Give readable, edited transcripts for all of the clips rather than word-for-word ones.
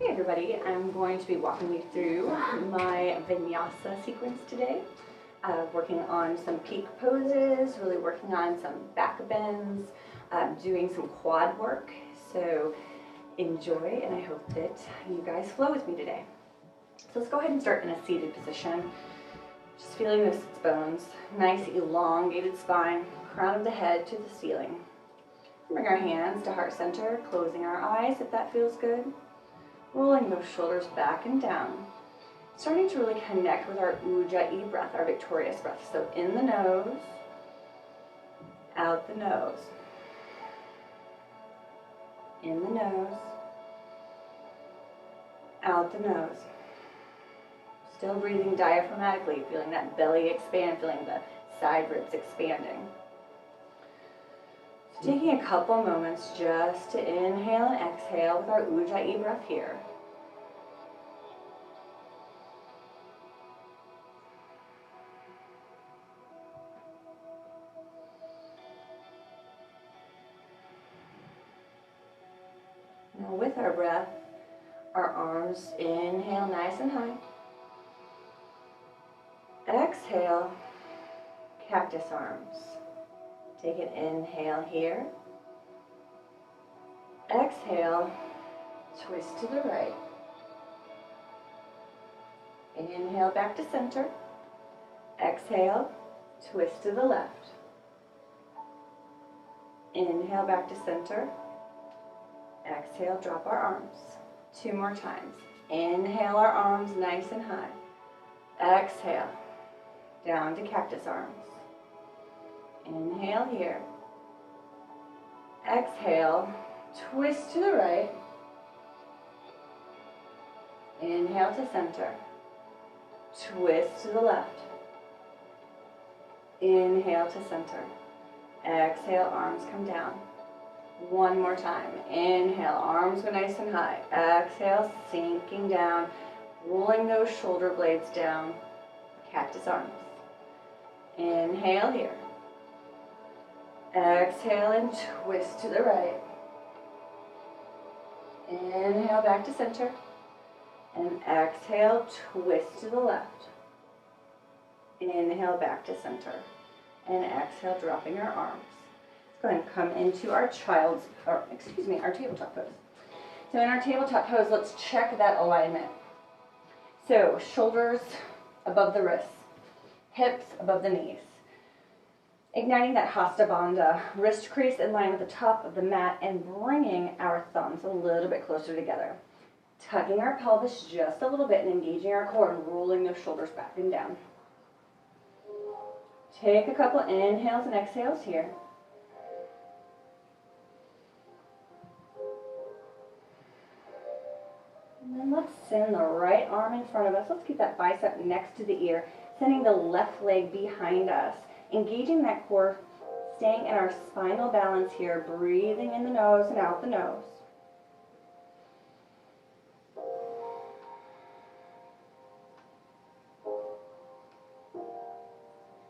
Hey everybody, I'm going to be walking you through my Vinyasa sequence today. Working on some peak poses, really working on some back bends, doing some quad work. So enjoy, and I hope that you guys flow with me today. So let's go ahead and start in a seated position. Just feeling those sits bones, nice elongated spine, crown of the head to the ceiling. Bring our hands to heart center, closing our eyes if that feels good. Rolling those shoulders back and down. Starting to really connect with our Ujjayi breath, our victorious breath. So in the nose, out the nose. In the nose, out the nose. Still breathing diaphragmatically, feeling that belly expand, feeling the side ribs expanding. So taking a couple moments just to inhale and exhale with our Ujjayi breath here. Now with our breath, our arms inhale nice and high. Exhale, cactus arms. Take an inhale here. Exhale, twist to the right. Inhale back to center. Exhale, twist to the left. Inhale back to center. Exhale, drop our arms. 2 more times. Inhale our arms nice and high. Exhale, down to cactus arms. Inhale here. Exhale, twist to the right. Inhale to center. Twist to the left. Inhale to center. Exhale, arms come down. 1 more time. Inhale, arms go nice and high. Exhale, sinking down, rolling those shoulder blades down. Cactus arms. Inhale here. Exhale and twist to the right. Inhale back to center. And exhale, twist to the left. Inhale back to center. And exhale, dropping our arms. Let's go ahead and come into our our tabletop pose. So in our tabletop pose, let's check that alignment. So shoulders above the wrists, hips above the knees. Igniting that Hasta Bandha, wrist crease in line with the top of the mat and bringing our thumbs a little bit closer together. Tucking our pelvis just a little bit and engaging our core and rolling those shoulders back and down. Take a couple inhales and exhales here. And then let's send the right arm in front of us. Let's keep that bicep next to the ear, sending the left leg behind us. Engaging that core, staying in our spinal balance here, breathing in the nose and out the nose.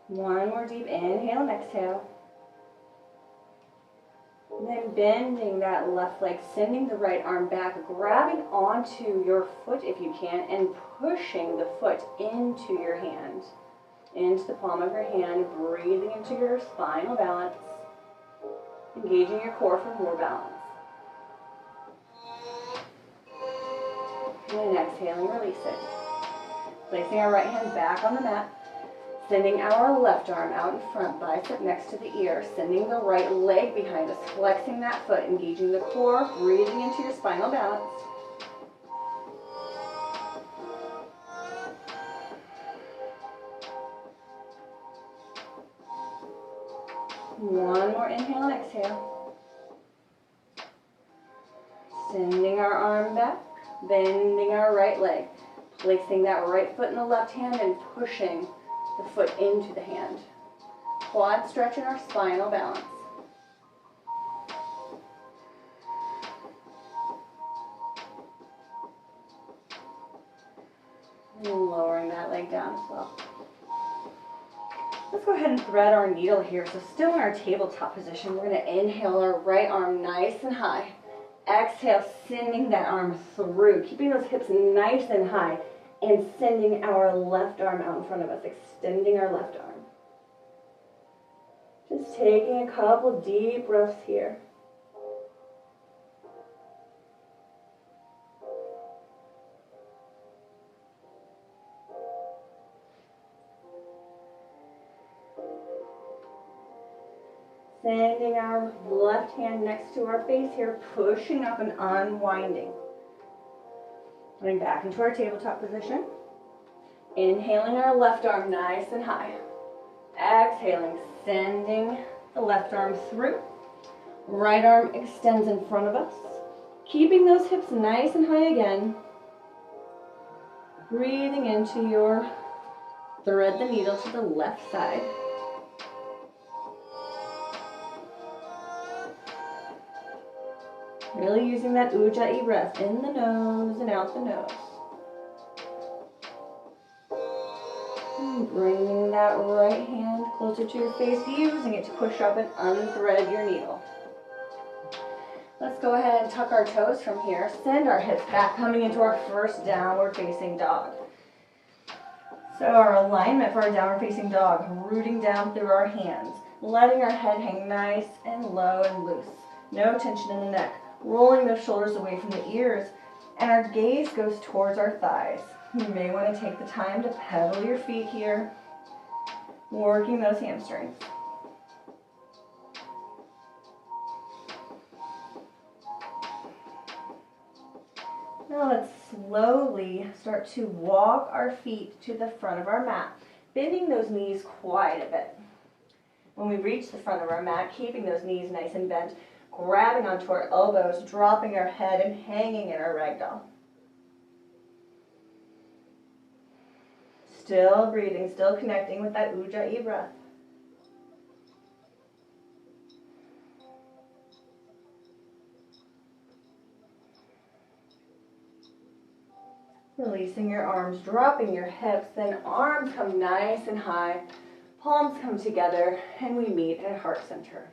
One more deep inhale and exhale. And then bending that left leg, sending the right arm back, grabbing onto your foot if you can, and pushing the foot into your hand. Into the palm of your hand, breathing into your spinal balance, engaging your core for more balance. And exhaling, release it. Placing our right hand back on the mat, sending our left arm out in front, bicep next to the ear, sending the right leg behind us, flexing that foot, engaging the core, breathing into your spinal balance. One more inhale and exhale. Sending our arm back, bending our right leg, placing that right foot in the left hand and pushing the foot into the hand. Quad stretch in our spinal balance. And lowering that leg down as well. Let's go ahead and thread our needle here. So still in our tabletop position, we're going to inhale our right arm nice and high. Exhale, sending that arm through, keeping those hips nice and high, and sending our left arm out in front of us, extending our left arm. Just taking a couple deep breaths here. Sending our left hand next to our face here, pushing up and unwinding. Coming back into our tabletop position. Inhaling our left arm nice and high. Exhaling, sending the left arm through. Right arm extends in front of us. Keeping those hips nice and high again. Breathing into your thread the needle to the left side. Really using that ujjayi breath in the nose and out the nose. And bringing that right hand closer to your face, using it to push up and unthread your needle. Let's go ahead and tuck our toes from here. Send our hips back, coming into our first downward facing dog. So our alignment for our downward facing dog, rooting down through our hands, letting our head hang nice and low and loose. No tension in the neck. Rolling those shoulders away from the ears, and our gaze goes towards our thighs. You may want to take the time to pedal your feet here, working those hamstrings. Now let's slowly start to walk our feet to the front of our mat, bending those knees quite a bit. When we reach the front of our mat, keeping those knees nice and bent, grabbing onto our elbows, dropping our head, and hanging in our ragdoll. Still breathing, still connecting with that ujjayi breath. Releasing your arms, dropping your hips, then arms come nice and high, palms come together, and we meet at heart center.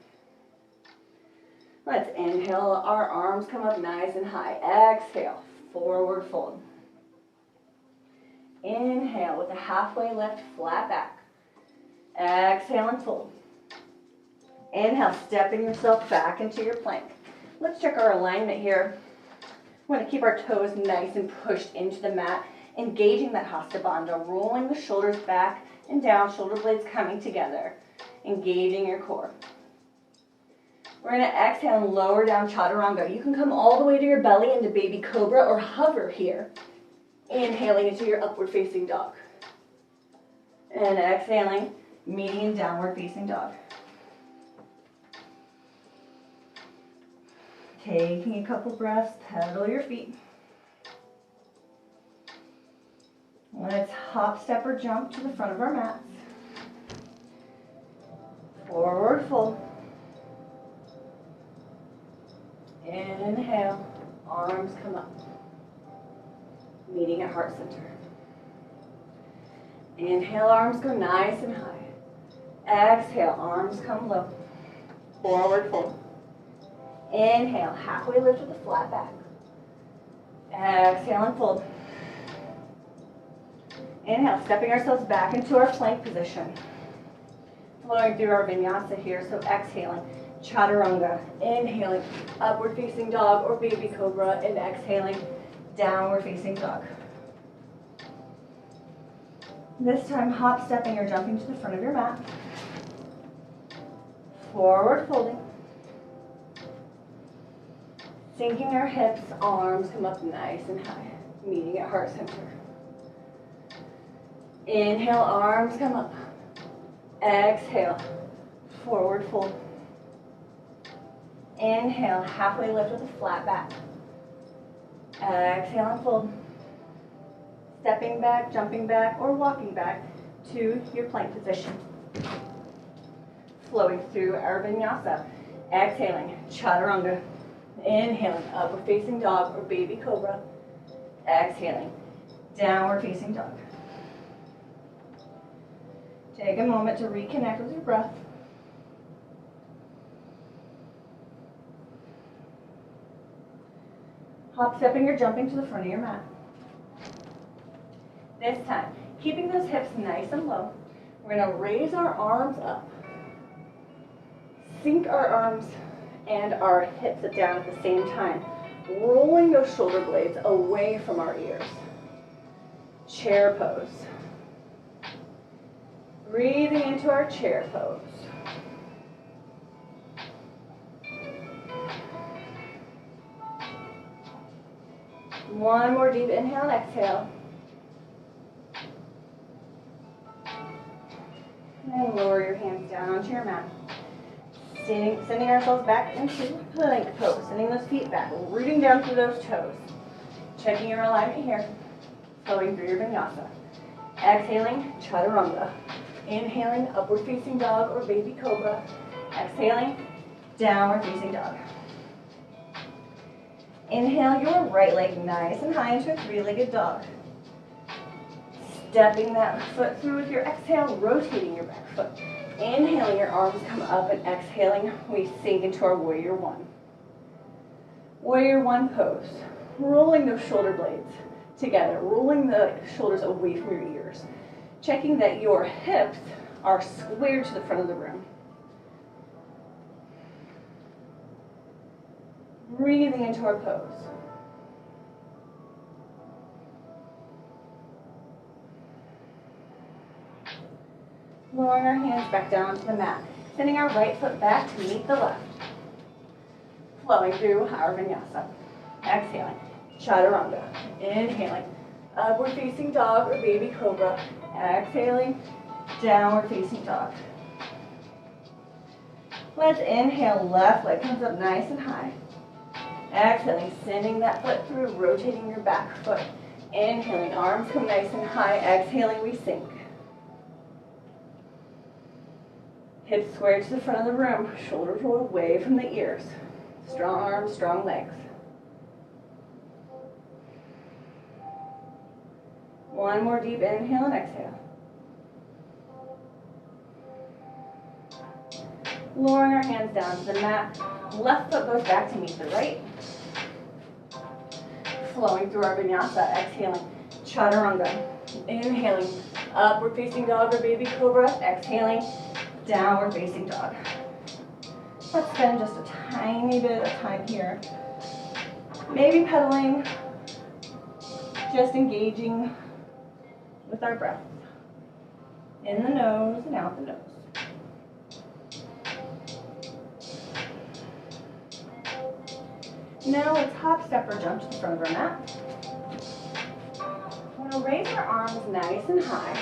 Let's inhale, our arms come up nice and high. Exhale, forward fold. Inhale with a halfway lift, flat back. Exhale and fold. Inhale, stepping yourself back into your plank. Let's check our alignment here. We want to keep our toes nice and pushed into the mat, engaging that Hasta Bandha, rolling the shoulders back and down, shoulder blades coming together, engaging your core. We're going to exhale and lower down Chaturanga. You can come all the way to your belly into baby cobra or hover here. Inhaling into your upward facing dog. And exhaling, meeting in downward facing dog. Taking a couple breaths, pedal your feet. Let's hop, step, or jump to the front of our mats. Forward fold. Inhale, arms come up, meeting at heart center. Inhale, arms go nice and high. Exhale, arms come low. Forward fold. Inhale, halfway lift with a flat back. Exhale and fold. Inhale, stepping ourselves back into our plank position. Flowing through our vinyasa here, so exhaling. Chaturanga, inhaling, upward facing dog or baby cobra, and exhaling, downward facing dog. This time, hop, stepping, or jumping to the front of your mat. Forward folding. Sinking our hips, arms come up nice and high, meeting at heart center. Inhale, arms come up. Exhale, forward fold. Inhale, halfway lift with a flat back. Exhale and fold. Stepping back, jumping back, or walking back to your plank position. Flowing through our vinyasa. Exhaling, chaturanga. Inhaling, upward facing dog or baby cobra. Exhaling, downward facing dog. Take a moment to reconnect with your breath. Hop stepping or jumping to the front of your mat. This time, keeping those hips nice and low, we're going to raise our arms up. Sink our arms and our hips down at the same time, rolling those shoulder blades away from our ears. Chair pose. Breathing into our chair pose. One more deep inhale and exhale. And lower your hands down onto your mat. Sending ourselves back into plank pose. Sending those feet back, rooting down through those toes. Checking your alignment here. Flowing through your vinyasa. Exhaling, chaturanga. Inhaling, upward facing dog or baby cobra. Exhaling, downward facing dog. Inhale your right leg nice and high into a three-legged dog. Stepping that foot through with your exhale, rotating your back foot. Inhaling, your arms come up, and exhaling, we sink into our warrior one. Warrior one pose. Rolling those shoulder blades together, rolling the shoulders away from your ears. Checking that your hips are squared to the front of the room. Breathing into our pose. Lowering our hands back down to the mat. Sending our right foot back to meet the left. Flowing through our vinyasa. Exhaling, chaturanga. Inhaling, upward facing dog or baby cobra. Exhaling, downward facing dog. Let's inhale, left leg comes up nice and high. Exhaling, sending that foot through, rotating your back foot. Inhaling, arms come nice and high. Exhaling, we sink. Hips squared to the front of the room, shoulders roll away from the ears. Strong arms, strong legs. One more deep inhale and exhale. Lowering our hands down to the mat. Left foot goes back to meet the right. Flowing through our vinyasa, exhaling, chaturanga. Inhaling, upward facing dog or baby cobra. Exhaling, downward facing dog. Let's spend just a tiny bit of time here. Maybe pedaling, just engaging with our breath. In the nose and out the nose. Now let's hop, step, or jump to the front of our mat. We're going to raise our arms nice and high.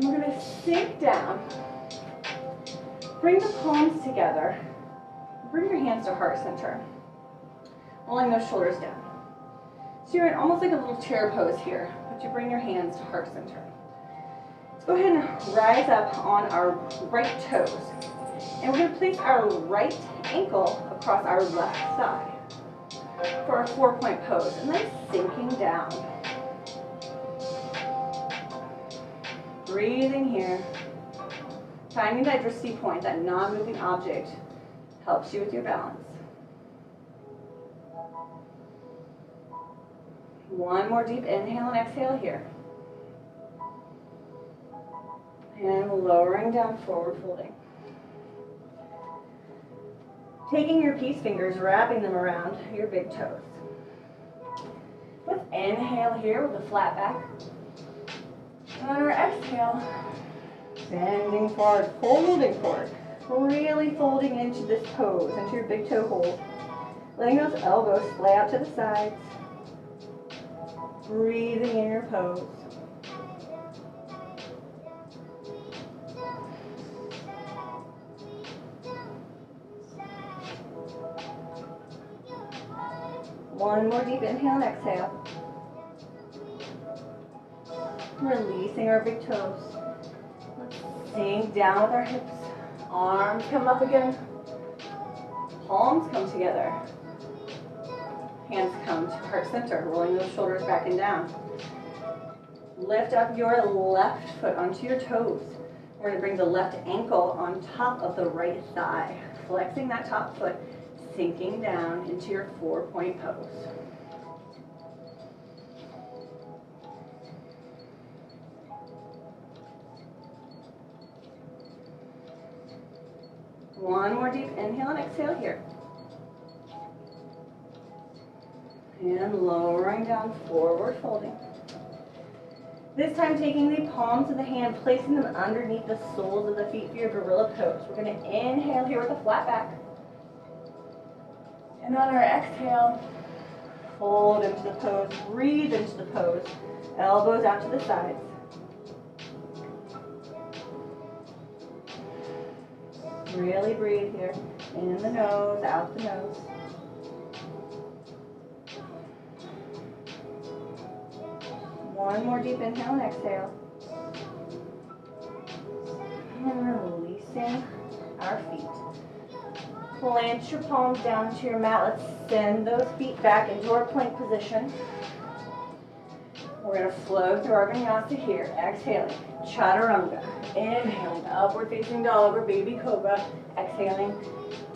We're going to sink down. Bring the palms together. Bring your hands to heart center. Rolling those shoulders down. So you're in almost like a little chair pose here, but you bring your hands to heart center. Let's go ahead and rise up on our right toes. And we're going to place our right ankle across our left thigh for a 4-point pose, and then sinking down. Breathing here. Finding that drishti point, that non-moving object, helps you with your balance. One more deep inhale and exhale here. And lowering down, forward folding. Taking your peace fingers, wrapping them around your big toes. Let's inhale here with a flat back. And on our exhale, bending forward, folding forward. Really folding into this pose, into your big toe hold. Letting those elbows splay out to the sides. Breathing in your pose. One more deep inhale and exhale. Releasing our big toes. Let's sink down with our hips. Arms come up again. Palms come together. Hands come to heart center, rolling those shoulders back and down. Lift up your left foot onto your toes. We're going to bring the left ankle on top of the right thigh. Flexing that top foot, sinking down into your 4-point pose. One more deep inhale and exhale here. And lowering down, forward folding. This time taking the palms of the hand, placing them underneath the soles of the feet for your gorilla pose. We're going to inhale here with a flat back. And on our exhale, fold into the pose, breathe into the pose. Elbows out to the sides. Really breathe here. In the nose, out the nose. One more deep inhale and exhale. And releasing our feet. Plant your palms down into your mat. Let's send those feet back into our plank position. We're going to flow through our vinyasa here. Exhaling, chaturanga. Inhaling, upward facing dog or baby cobra. Exhaling,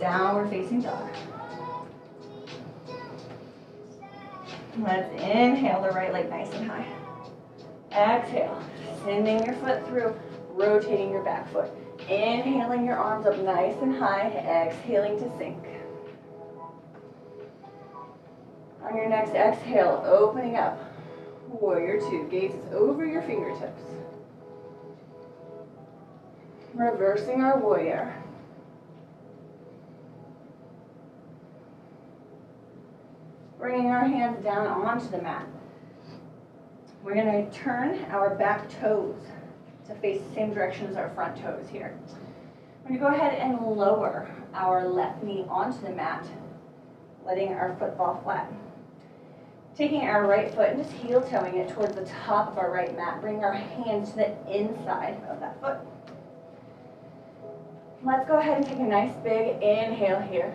downward facing dog. Let's inhale the right leg nice and high. Exhale, sending your foot through, rotating your back foot. Inhaling your arms up nice and high, exhaling to sink. On your next exhale, opening up, warrior two, gazes over your fingertips. Reversing our warrior. Bringing our hands down onto the mat. We're going to turn our back toes to face the same direction as our front toes here. We're going to go ahead and lower our left knee onto the mat, letting our foot fall flat. Taking our right foot and just heel toeing it towards the top of our right mat. Bring our hands to the inside of that foot. Let's go ahead and take a nice big inhale here.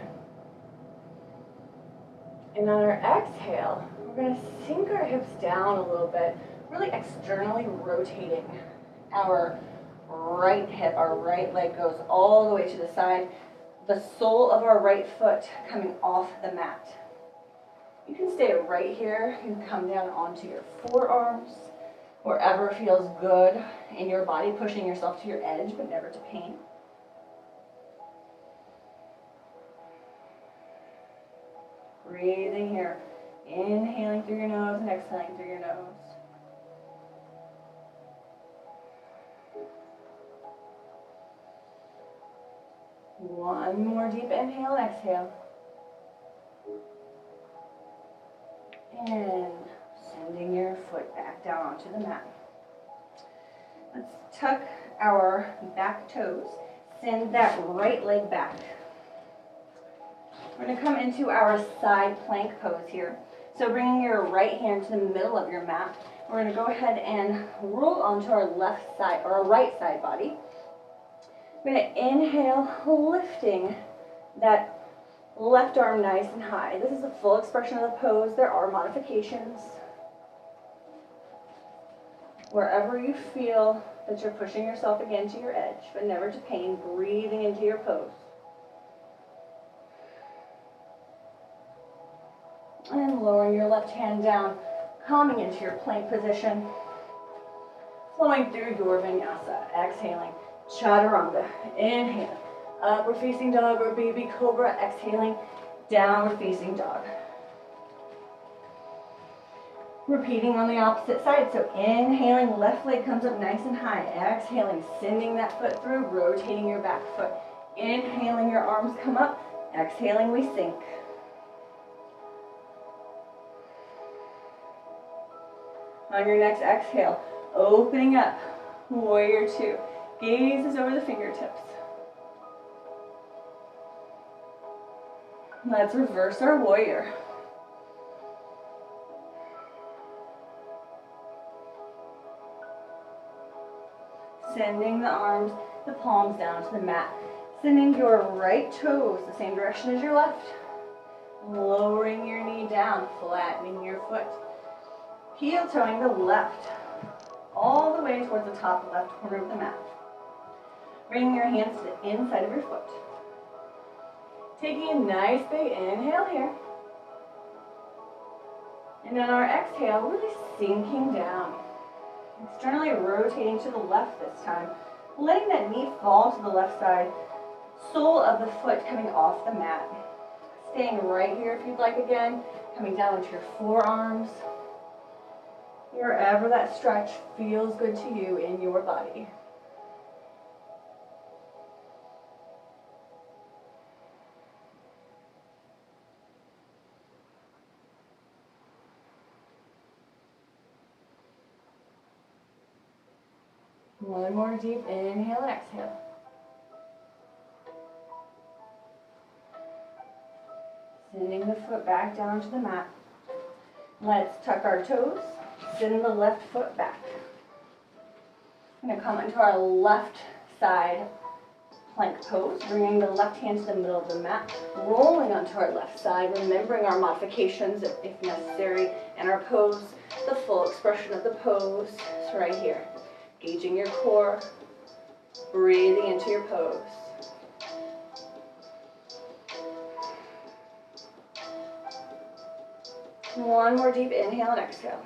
And on our exhale, we're going to sink our hips down a little bit, really externally rotating our right hip. Our right leg goes all the way to the side. The sole of our right foot coming off the mat. You can stay right here. You can come down onto your forearms, wherever feels good in your body, pushing yourself to your edge, but never to pain. Breathing here. Inhaling through your nose and exhaling through your nose. One more deep inhale and exhale. And sending your foot back down onto the mat. Let's tuck our back toes. Send that right leg back. We're going to come into our side plank pose here. So bringing your right hand to the middle of your mat, we're going to go ahead and roll onto our left side, or our right side body. We're going to inhale, lifting that left arm nice and high. This is the full expression of the pose. There are modifications. Wherever you feel that you're pushing yourself again to your edge, but never to pain, breathing into your pose. And lowering your left hand down, coming into your plank position, flowing through your vinyasa, exhaling, chaturanga, inhale, upward facing dog or baby cobra, exhaling, downward facing dog. Repeating on the opposite side, so inhaling, left leg comes up nice and high, exhaling, sending that foot through, rotating your back foot, inhaling, your arms come up, exhaling, we sink. On your next exhale, opening up, warrior two. Gazes over the fingertips. Let's reverse our warrior. Sending the arms, the palms down to the mat. Sending your right toes the same direction as your left. Lowering your knee down, flattening your foot. Heel toeing the left, all the way towards the top left corner of the mat. Bringing your hands to the inside of your foot. Taking a nice big inhale here. And on our exhale, really sinking down. Externally rotating to the left this time. Letting that knee fall to the left side. Sole of the foot coming off the mat. Staying right here if you'd like again. Coming down into your forearms. Wherever that stretch feels good to you in your body. One more deep inhale and exhale. Sending the foot back down to the mat. Let's tuck our toes. Send the left foot back. I'm going to come into our left side plank pose, bringing the left hand to the middle of the mat, rolling onto our left side, remembering our modifications if necessary, and our pose, the full expression of the pose is right here. Engaging your core, breathing into your pose. One more deep inhale and exhale.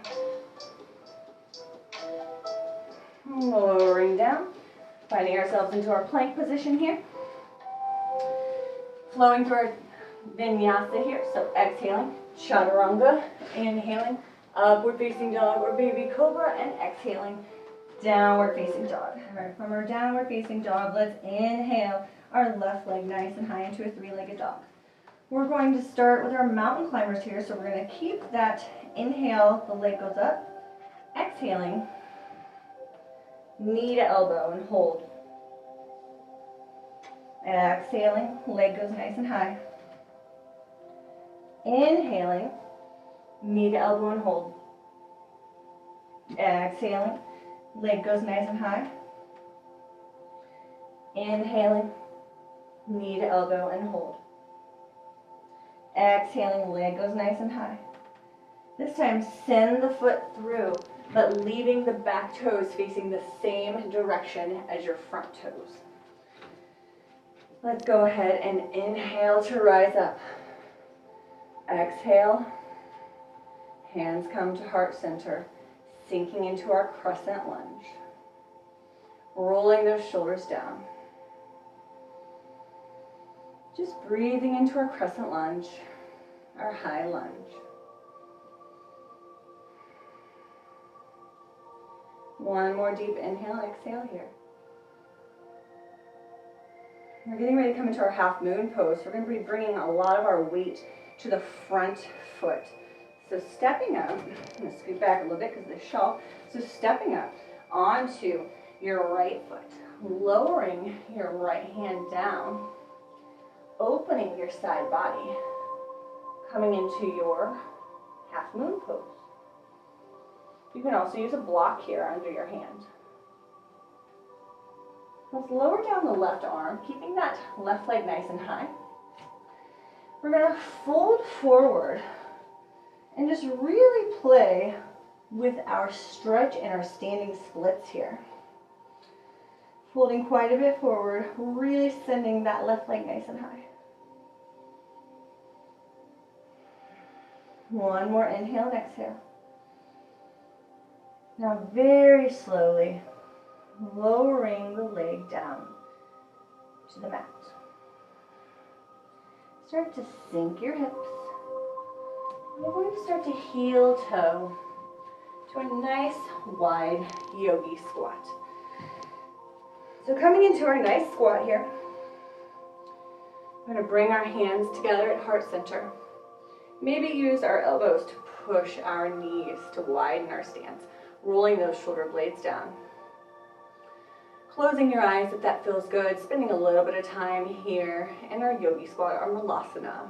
Lowering down, finding ourselves into our plank position here. Flowing through our vinyasa here, so exhaling, chaturanga, inhaling, upward facing dog or baby cobra, and exhaling, downward facing dog. All right, from our downward facing dog, let's inhale our left leg nice and high into a three-legged dog. We're going to start with our mountain climbers here, so we're going to keep that inhale, the leg goes up, exhaling, knee to elbow and hold. Exhaling, leg goes nice and high. Inhaling, knee to elbow and hold. Exhaling, leg goes nice and high. Inhaling, knee to elbow and hold. Exhaling, leg goes nice and high. This time, send the foot through, but leaving the back toes facing the same direction as your front toes. Let's go ahead and inhale to rise up. Exhale, hands come to heart center, sinking into our crescent lunge. Rolling those shoulders down. Just breathing into our crescent lunge, our high lunge. One more deep inhale and exhale here. We're getting ready to come into our half moon pose. We're going to be bringing a lot of our weight to the front foot. So stepping up, I'm going to scoot back a little bit because of the shawl. So stepping up onto your right foot, lowering your right hand down, opening your side body, coming into your half moon pose. You can also use a block here under your hand. Let's lower down the left arm, keeping that left leg nice and high. We're going to fold forward and just really play with our stretch and our standing splits here. Folding quite a bit forward, really sending that left leg nice and high. One more inhale and exhale. Now very slowly, lowering the leg down to the mat. Start to sink your hips. We're going to start to heel toe to a nice wide yogi squat. So coming into our nice squat here, we're going to bring our hands together at heart center. Maybe use our elbows to push our knees to widen our stance, rolling those shoulder blades down. Closing your eyes if that feels good, spending a little bit of time here in our yogi squat, our malasana.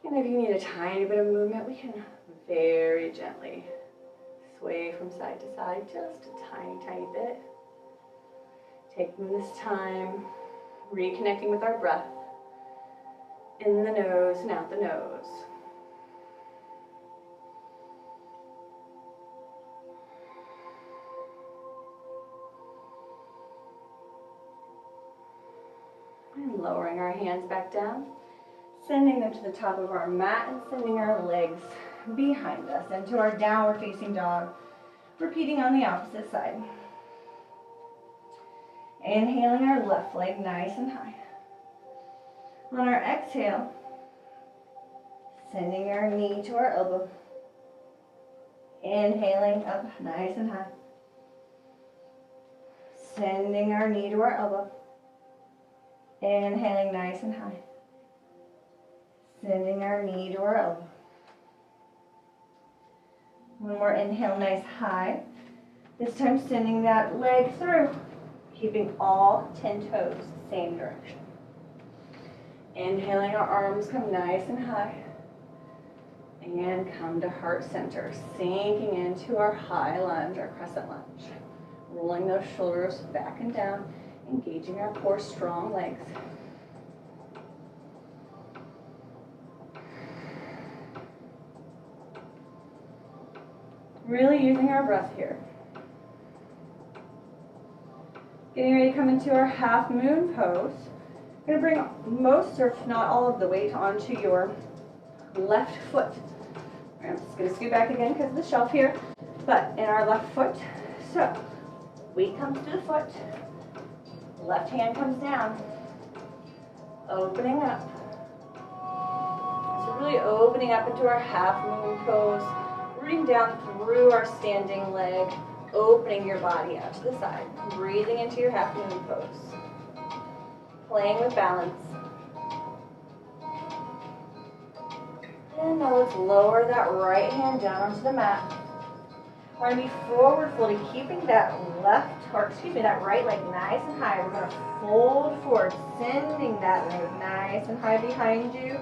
And if you need a tiny bit of movement, we can very gently sway from side to side, just a tiny, tiny bit. Taking this time, reconnecting with our breath, in the nose and out the nose. And lowering our hands back down, sending them to the top of our mat and sending our legs behind us into our downward facing dog. Repeating on the opposite side. Inhaling our left leg nice and high. On our exhale, sending our knee to our elbow. Inhaling up nice and high. Sending our knee to our elbow. Inhaling nice and high. Sending our knee to our elbow. One more inhale, nice high. This time sending that leg through, keeping all 10 toes same direction. Inhaling, our arms come nice and high. And come to heart center, sinking into our high lunge, our crescent lunge. Rolling those shoulders back and down, engaging our core, strong legs. Really using our breath here. Getting ready to come into our half moon pose. You're going to bring most, or if not all of the weight onto your left foot. I'm just going to scoot back again because of the shelf here. But in our left foot, so weight comes to the foot, left hand comes down, opening up. So really opening up into our half moon pose, rooting down through our standing leg, opening your body out to the side, breathing into your half moon pose, playing with balance. And now let's lower that right hand down onto the mat. We're going to be forward folding, keeping that that right leg nice and high. We're going to fold forward, sending that leg nice and high behind you.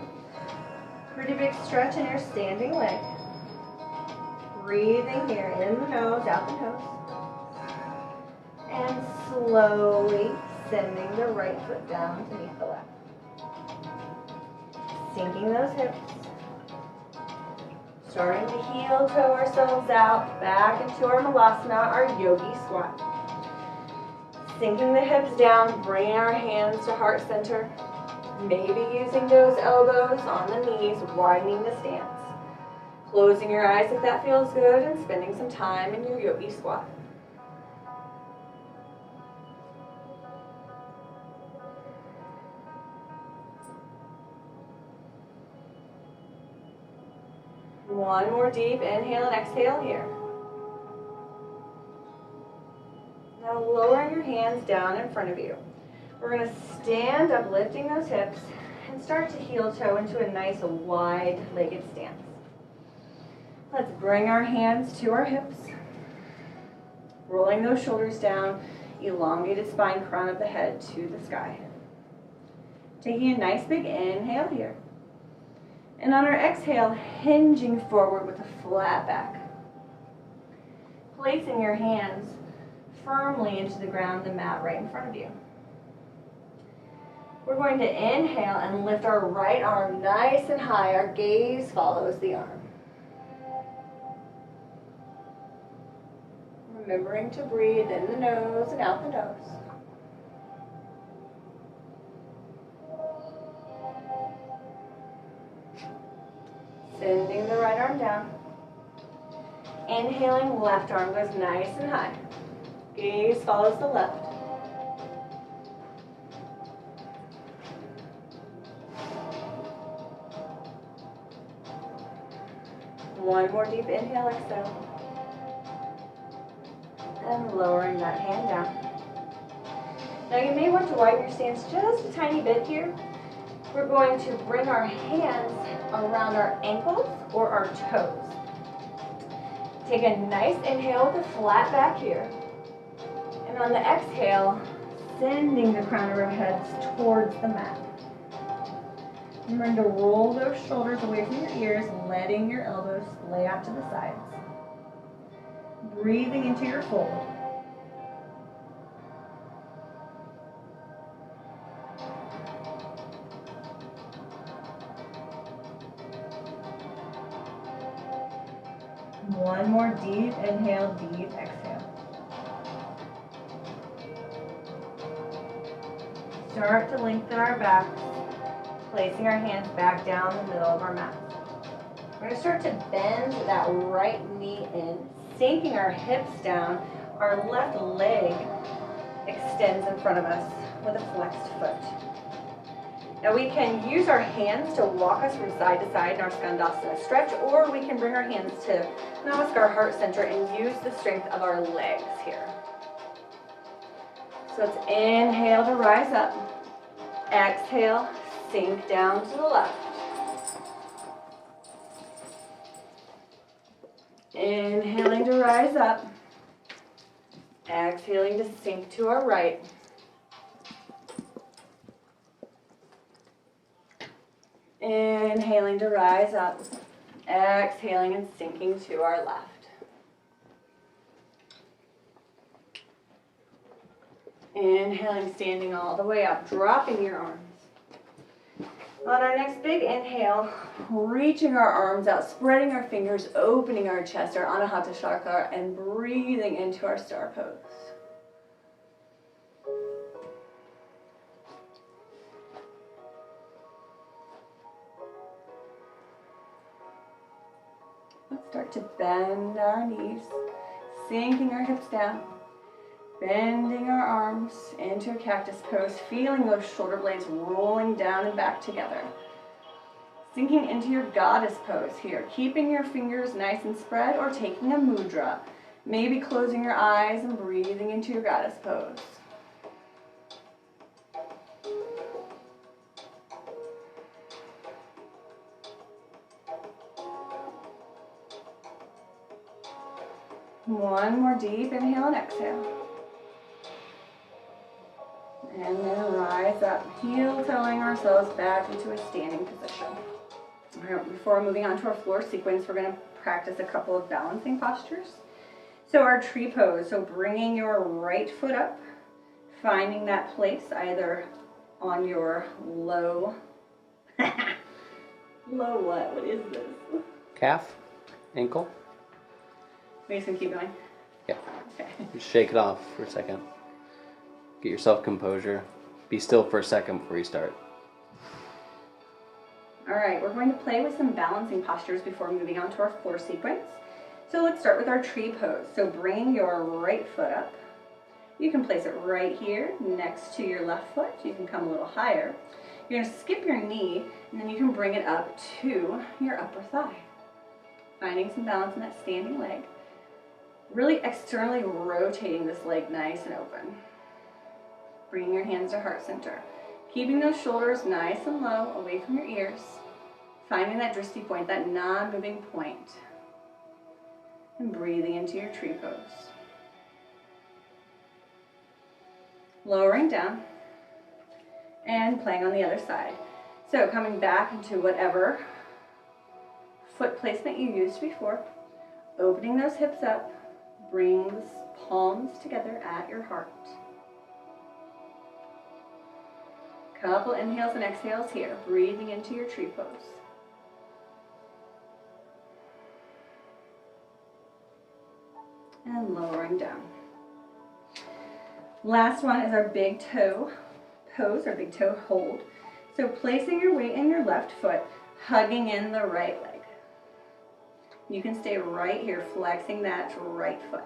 Pretty big stretch in your standing leg. Breathing here, in the nose, out the nose. And slowly sending the right foot down beneath the left. Sinking those hips. Starting to heel toe ourselves out, back into our malasana, our yogi squat. Sinking the hips down, bringing our hands to heart center. Maybe using those elbows on the knees, widening the stance. Closing your eyes if that feels good, and spending some time in your yogi squat. One more deep inhale and exhale here. Now lowering your hands down in front of you. We're going to stand up, lifting those hips, and start to heel toe into a nice wide-legged stance. Let's bring our hands to our hips, rolling those shoulders down, elongated spine, crown of the head to the sky. Taking a nice big inhale here. And on our exhale, hinging forward with a flat back. Placing your hands firmly into the ground, the mat right in front of you. We're going to inhale and lift our right arm nice and high. Our gaze follows the arm. Remembering to breathe in the nose and out the nose. Sending the right arm down. Inhaling, left arm goes nice and high. Gaze follows the left. One more deep inhale, exhale. And lowering that hand down. Now you may want to widen your stance just a tiny bit here. We're going to bring our hands around our ankles or our toes. Take a nice inhale with a flat back here. And on the exhale, sending the crown of our heads towards the mat. Remember to roll those shoulders away from your ears, letting your elbows splay out to the sides. Breathing into your fold. One more deep inhale, deep exhale. start to lengthen our backs, placing our hands back down the middle of our mat. We're going to start to bend that right knee in, sinking our hips down. Our left leg extends in front of us with a flexed foot. Now we can use our hands to walk us from side to side in our Skandasana stretch, or we can bring our hands to Namaskar Heart Center and use the strength of our legs here. So let's inhale to rise up. Exhale, sink down to the left. Inhaling to rise up. Exhaling to sink to our right. Inhaling to rise up. Exhaling and sinking to our left. Inhaling, standing all the way up, dropping your arms. On our next big inhale, reaching our arms out, spreading our fingers, opening our chest, our Anahata Chakra, and breathing into our star pose. Let's start to bend our knees, sinking our hips down. Bending our arms into a cactus pose, feeling those shoulder blades rolling down and back together. Sinking into your goddess pose here, keeping your fingers nice and spread or taking a mudra. Maybe closing your eyes and breathing into your goddess pose. One more deep inhale and exhale. And then rise up, heel-toeing ourselves back into a standing position. All right, before moving on to our floor sequence, we're going to practice a couple of balancing postures. So our tree pose, so bringing your right foot up, finding that place either on your low, low what? What is this? Calf, ankle. We're just going to keep going? Yeah. Okay. Just shake it off for a second. Get yourself composure. Be still for a second before you start. All right, we're going to play with some balancing postures before moving on to our floor sequence. So let's start with our tree pose. So bring your right foot up. You can place it right here next to your left foot. You can come a little higher. You're going to skip your knee, and then you can bring it up to your upper thigh. Finding some balance in that standing leg. Really externally rotating this leg nice and open. Bringing your hands to heart center. Keeping those shoulders nice and low, away from your ears. Finding that drishti point, that non-moving point. And breathing into your tree pose. Lowering down. And playing on the other side. So coming back into whatever foot placement you used before. Opening those hips up. Bring the palms together at your heart. Couple inhales and exhales here, breathing into your tree pose. And lowering down. Last one is our big toe pose, or big toe hold. So placing your weight in your left foot, hugging in the right leg. You can stay right here, flexing that right foot.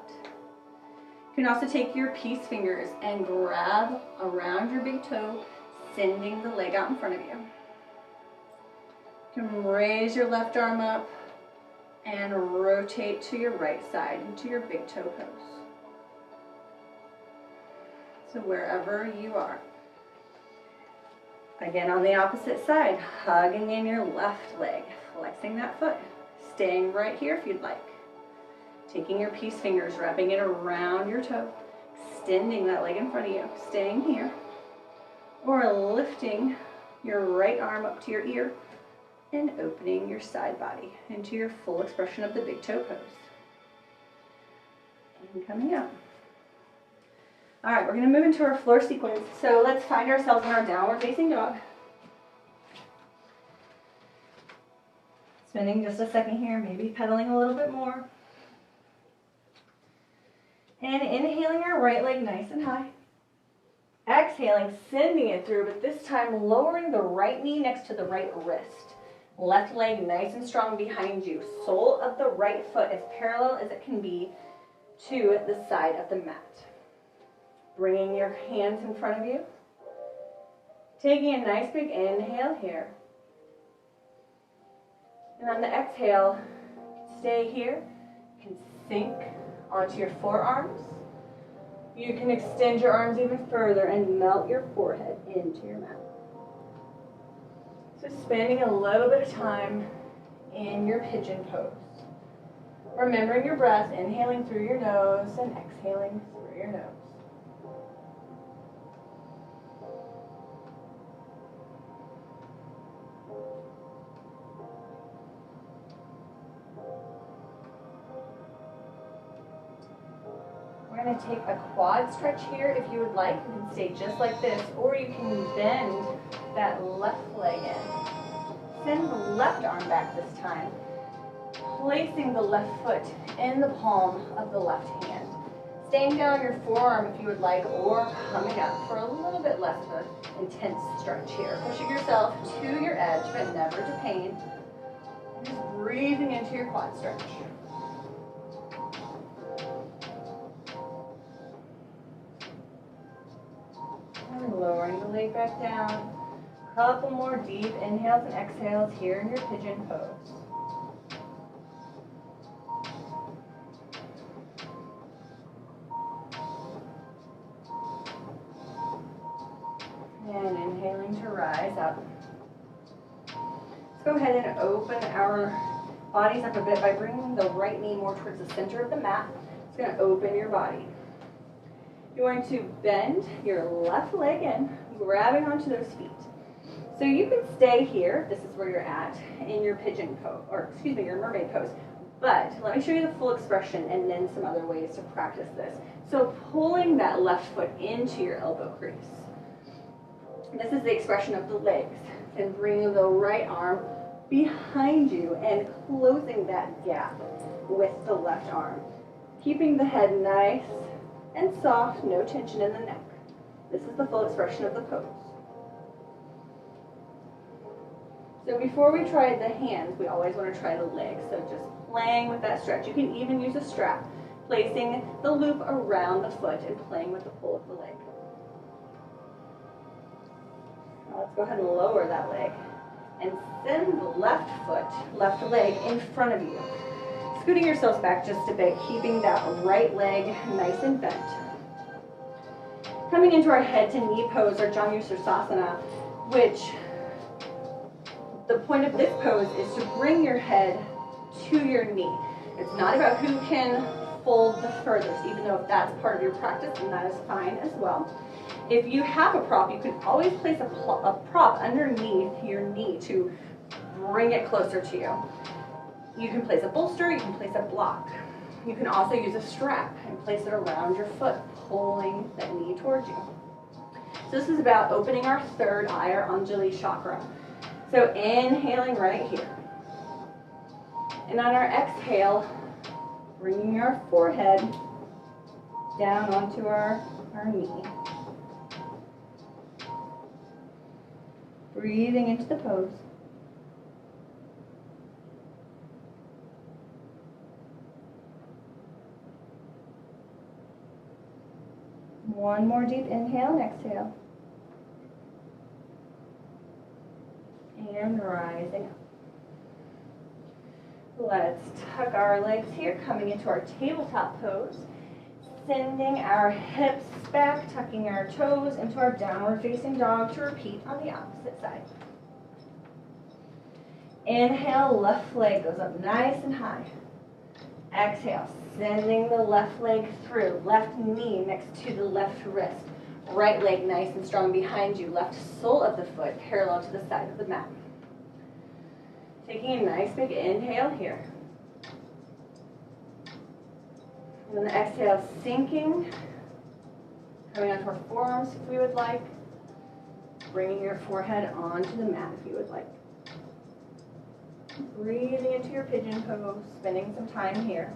You can also take your peace fingers and grab around your big toe, sending the leg out in front of you. You can raise your left arm up and rotate to your right side into your big toe pose. So wherever you are. Again, on the opposite side, hugging in your left leg, flexing that foot, staying right here if you'd like. Taking your peace fingers, wrapping it around your toe, extending that leg in front of you, staying here. Or lifting your right arm up to your ear and opening your side body into your full expression of the big toe pose. And coming up. All right, we're going to move into our floor sequence. So let's find ourselves in our downward facing dog. Spending just a second here, maybe pedaling a little bit more. And inhaling our right leg nice and high. Exhaling. exhaling, sending it through, but this time lowering the right knee next to the right wrist. Left leg nice and strong behind you. Sole of the right foot as parallel as it can be to the side of the mat. Bringing your hands in front of you. Taking a nice big inhale here. And on the exhale, stay here. You can sink onto your forearms. You can extend your arms even further and melt your forehead into your mat. So spending a little bit of time in your pigeon pose. Remembering your breath, inhaling through your nose and exhaling through your nose. We're going to take a quad stretch here if you would like. You can stay just like this, or you can bend that left leg in. Send the left arm back this time, placing the left foot in the palm of the left hand. Staying down your forearm if you would like, or coming up for a little bit less of an intense stretch here. Pushing yourself to your edge, but never to pain. And just breathing into your quad stretch. And lowering the leg back down. Couple more deep inhales and exhales here in your pigeon pose. And inhaling to rise up. Let's go ahead and open our bodies up a bit by bringing the right knee more towards the center of the mat. It's going to open your body. You're going to bend your left leg in, grabbing onto those feet. So you can stay here, this is where you're at, in your pigeon pose, or excuse me, your mermaid pose. But let me show you the full expression and then some other ways to practice this. So pulling that left foot into your elbow crease. This is the expression of the legs. And bringing the right arm behind you and closing that gap with the left arm. Keeping the head nice and soft, no tension in the neck. This is the full expression of the pose. So before we try the hands, we always want to try the legs. So just playing with that stretch. You can even use a strap, placing the loop around the foot and playing with the pull of the leg. Now let's go ahead and lower that leg and send the left foot, left leg in front of you. Scooting yourselves back just a bit, keeping that right leg nice and bent. Coming into our head to knee pose, or Janusirsasana, which the point of this pose is to bring your head to your knee. It's not about who can fold the furthest, even though if that's part of your practice, and that is fine as well. If you have a prop, you can always place a prop underneath your knee to bring it closer to you. You can place a bolster, you can place a block. You can also use a strap and place it around your foot, pulling that knee towards you. So this is about opening our third eye, our Anjali chakra. So inhaling right here. And on our exhale, bringing our forehead down onto our knee. Breathing into the pose. One more deep inhale and exhale. And rising up. Let's tuck our legs here, coming into our tabletop pose. Sending our hips back, tucking our toes into our downward facing dog to repeat on the opposite side. Inhale, left leg goes up nice and high. Exhale, sending the left leg through, left knee next to the left wrist. Right leg nice and strong behind you, left sole of the foot parallel to the side of the mat. Taking a nice big inhale here. And then the exhale, sinking, coming onto our forearms if we would like. Bringing your forehead onto the mat if you would like. Breathing into your pigeon pose, spending some time here.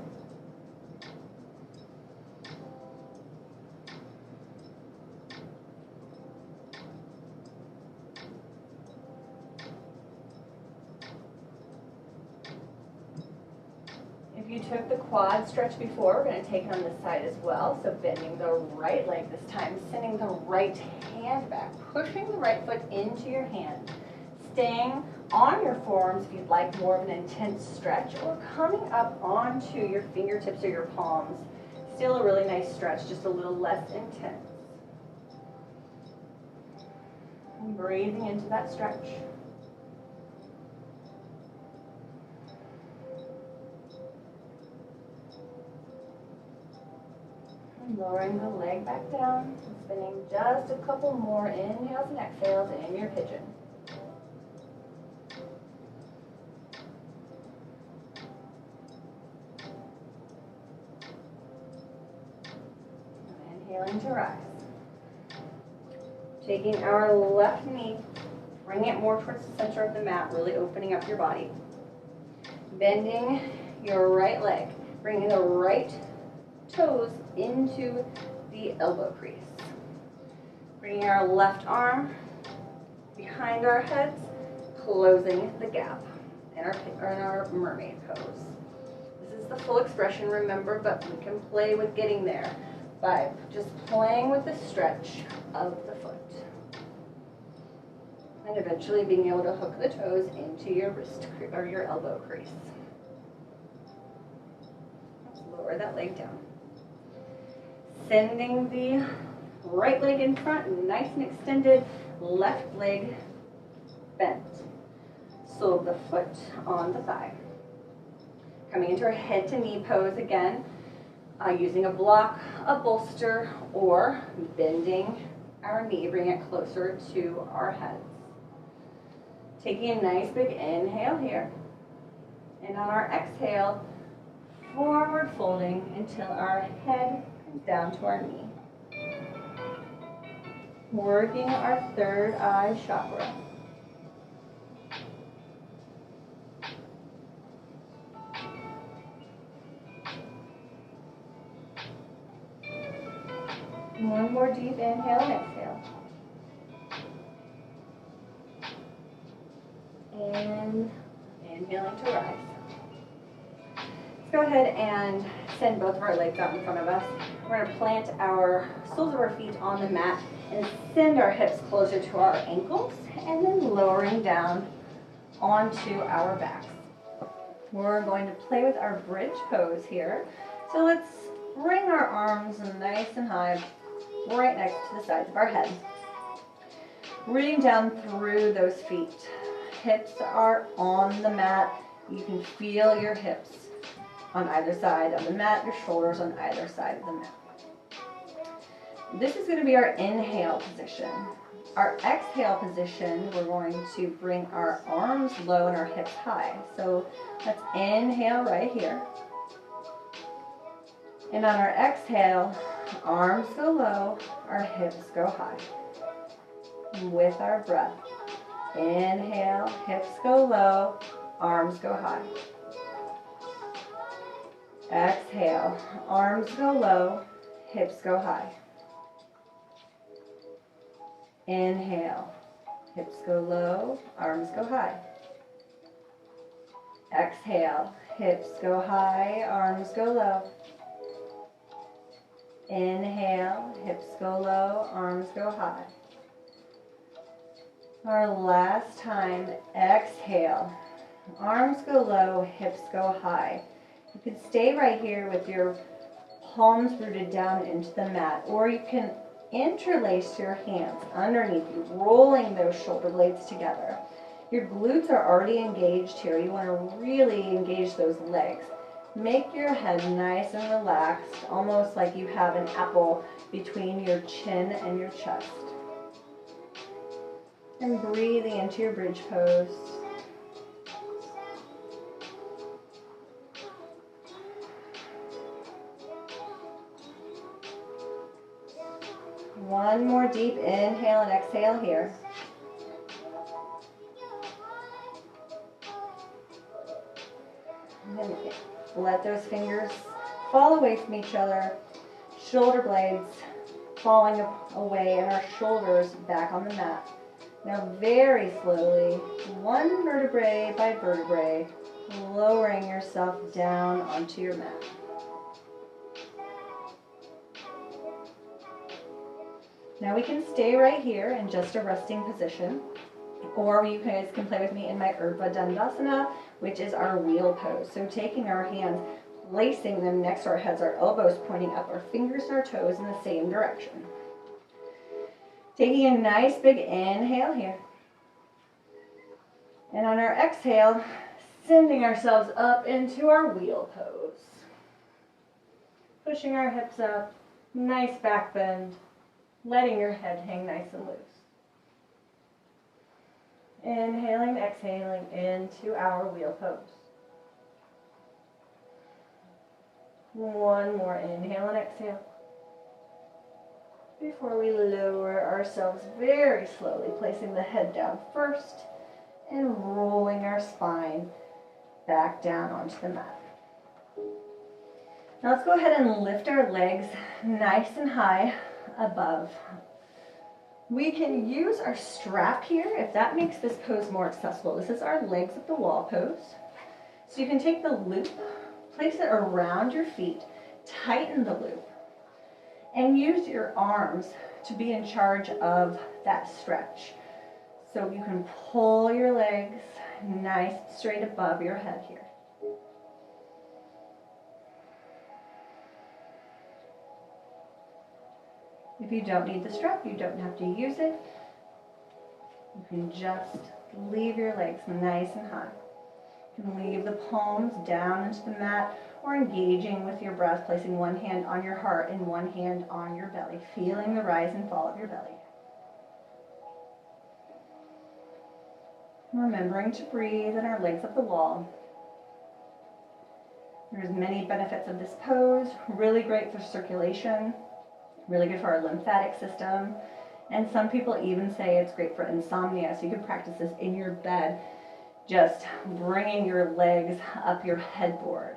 you took the quad stretch before, we're going to take it on this side as well. So bending the right leg this time, sending the right hand back, pushing the right foot into your hand, staying on your forearms if you'd like more of an intense stretch, or coming up onto your fingertips or your palms. Still a really nice stretch, just a little less intense. And breathing into that stretch. And lowering the leg back down, and spinning just a couple more inhales and exhales in your pigeon. Inhaling to rise. Taking our left knee, bring it more towards the center of the mat, really opening up your body. Bending your right leg, bringing the right toes into the elbow crease. Bringing our left arm behind our heads, closing the gap in our mermaid pose. This is the full expression, remember, but we can play with getting there by just playing with the stretch of the foot. And eventually being able to hook the toes into your wrist or your elbow crease. Let's lower that leg down. Sending the right leg in front, nice and extended, left leg bent. Sole of the foot on the thigh. Coming into our head to knee pose again, using a block, a bolster, or bending our knee, bring it closer to our heads. Taking a nice big inhale here, and on our exhale, forward folding until our head comes down to our knee. Working our third eye chakra. One more deep inhale and exhale. And inhaling to rise. Let's go ahead and send both of our legs out in front of us. We're going to plant our soles of our feet on the mat and send our hips closer to our ankles, and then lowering down onto our backs. We're going to play with our bridge pose here. So let's bring our arms nice and high, right next to the sides of our head. Rooting down through those feet. Hips are on the mat. You can feel your hips on either side of the mat, your shoulders on either side of the mat. This is going to be our inhale position. Our exhale position, we're going to bring our arms low and our hips high. So let's inhale right here. And on our exhale, arms go low, our hips go high. With our breath. Inhale, hips go low, arms go high. Exhale, arms go low, hips go high. Inhale, hips go low, arms go high. Exhale, hips go high, arms go low. Inhale, hips go low, arms go high. Our last time, exhale, arms go low, hips go high. You can stay right here with your palms rooted down into the mat, or you can interlace your hands underneath you, rolling those shoulder blades together. Your glutes are already engaged here. You want to really engage those legs. Make your head nice and relaxed, almost like you have an apple between your chin and your chest. And breathing into your bridge pose. One more deep inhale and exhale here. And then let those fingers fall away from each other. Shoulder blades falling away and our shoulders back on the mat. Now very slowly, one vertebrae by vertebrae, lowering yourself down onto your mat. Now we can stay right here in just a resting position, or you guys can play with me in my Urdhva Dandasana, which is our wheel pose. So taking our hands, placing them next to our heads, our elbows pointing up, our fingers and our toes in the same direction. Taking a nice big inhale here. And on our exhale, sending ourselves up into our wheel pose. Pushing our hips up, nice back bend, letting your head hang nice and loose. Inhaling, exhaling into our wheel pose. One more inhale and exhale. Before we lower ourselves very slowly, placing the head down first and rolling our spine back down onto the mat. Now let's go ahead and lift our legs nice and high above. We can use our strap here if that makes this pose more accessible. This is our legs up the wall pose. So you can take the loop, place it around your feet, tighten the loop, and use your arms to be in charge of that stretch. So you can pull your legs nice straight above your head here. If you don't need the strap, you don't have to use it. You can just leave your legs nice and high. You can leave the palms down into the mat or engaging with your breath, placing one hand on your heart and one hand on your belly, feeling the rise and fall of your belly. Remembering to breathe and our legs up the wall. There's many benefits of this pose. Really great for circulation, really good for our lymphatic system, and some people even say it's great for insomnia, so you can practice this in your bed, just bringing your legs up your headboard.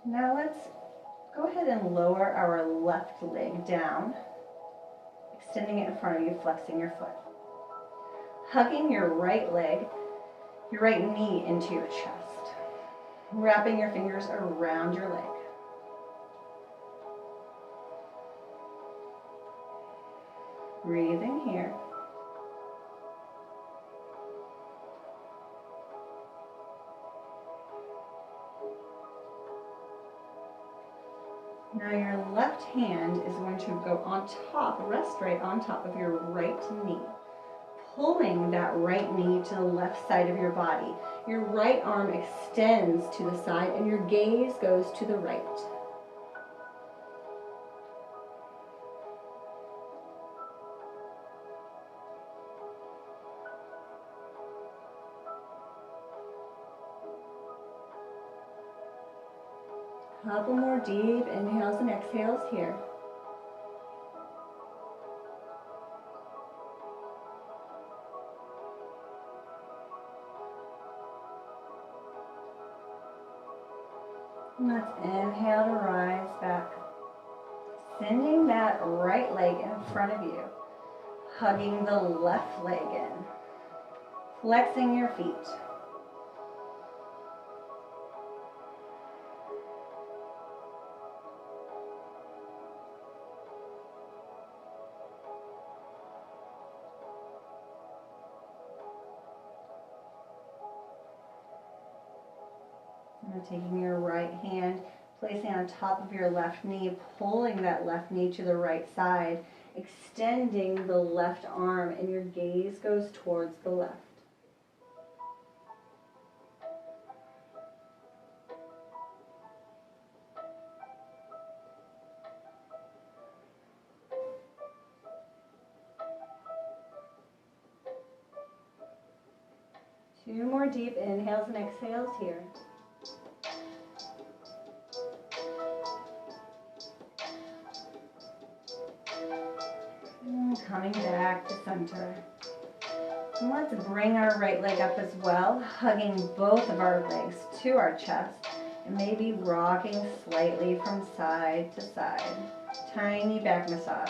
Now let's go ahead and lower our left leg down, extending it in front of you, flexing your foot. Hugging your right leg, your right knee into your chest. Wrapping your fingers around your leg. Breathing here. Now your left hand is going to go on top, rest right on top of your right knee. Pulling that right knee to the left side of your body. Your right arm extends to the side and your gaze goes to the right. Couple more deep inhales and exhales here. Let's inhale to rise back. Sending that right leg in front of you. Hugging the left leg in. Flexing your feet. Taking your right hand, placing on top of your left knee, pulling that left knee to the right side, extending the left arm, and your gaze goes towards the left. Two more deep inhales and exhales here. Coming back to center. And let's bring our right leg up as well, hugging both of our legs to our chest, And maybe rocking slightly from side to side. Tiny back massage.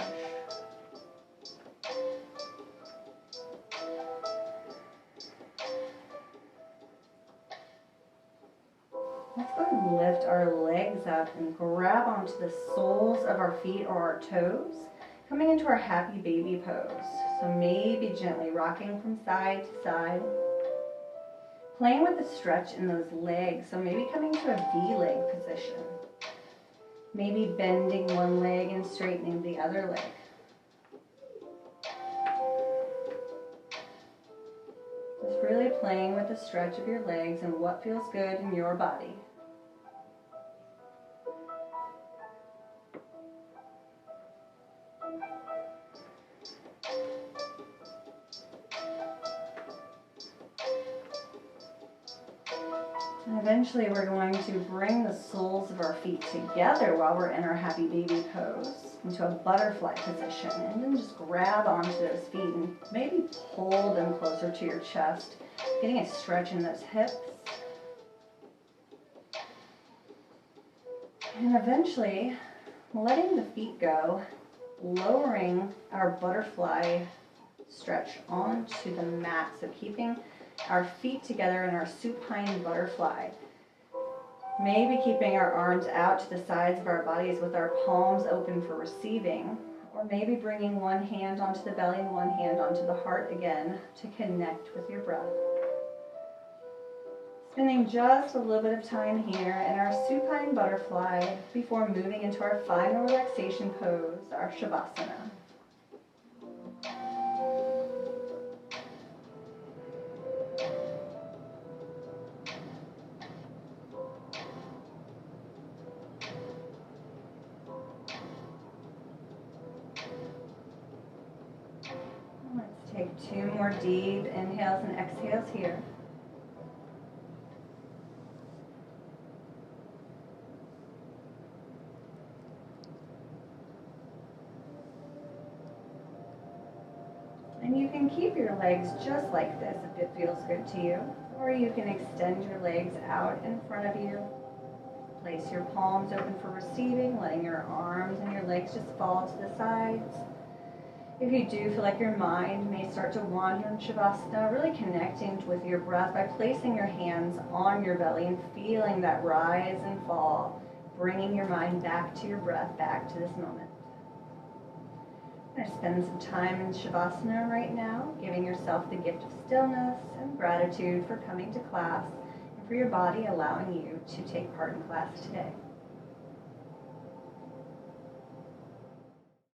Let's go ahead and lift our legs up and grab onto the soles of our feet or our toes, coming into our happy baby pose. So maybe gently rocking from side to side, playing with the stretch in those legs. So maybe coming to a V-leg position. Maybe bending one leg and straightening the other leg. Just really playing with the stretch of your legs and what feels good in your body. And eventually we're going to bring the soles of our feet together while we're in our happy baby pose into a butterfly position. And then just grab onto those feet and maybe pull them closer to your chest, getting a stretch in those hips. And eventually letting the feet go, lowering our butterfly stretch onto the mat. So keeping our feet together in our supine butterfly. Maybe keeping our arms out to the sides of our bodies with our palms open for receiving. Or maybe bringing one hand onto the belly and one hand onto the heart again to connect with your breath. Spending just a little bit of time here in our supine butterfly before moving into our final relaxation pose, our Shavasana. Let's take 2 more deep inhales and exhales here. And you can keep your legs just like this if it feels good to you. Or you can extend your legs out in front of you. Place your palms open for receiving, letting your arms and your legs just fall to the sides. If you do feel like your mind may start to wander in Shavasana, really connecting with your breath by placing your hands on your belly and feeling that rise and fall, bringing your mind back to your breath, back to this moment. I'm going to spend some time in Shavasana right now, giving yourself the gift of stillness and gratitude for coming to class and for your body allowing you to take part in class today.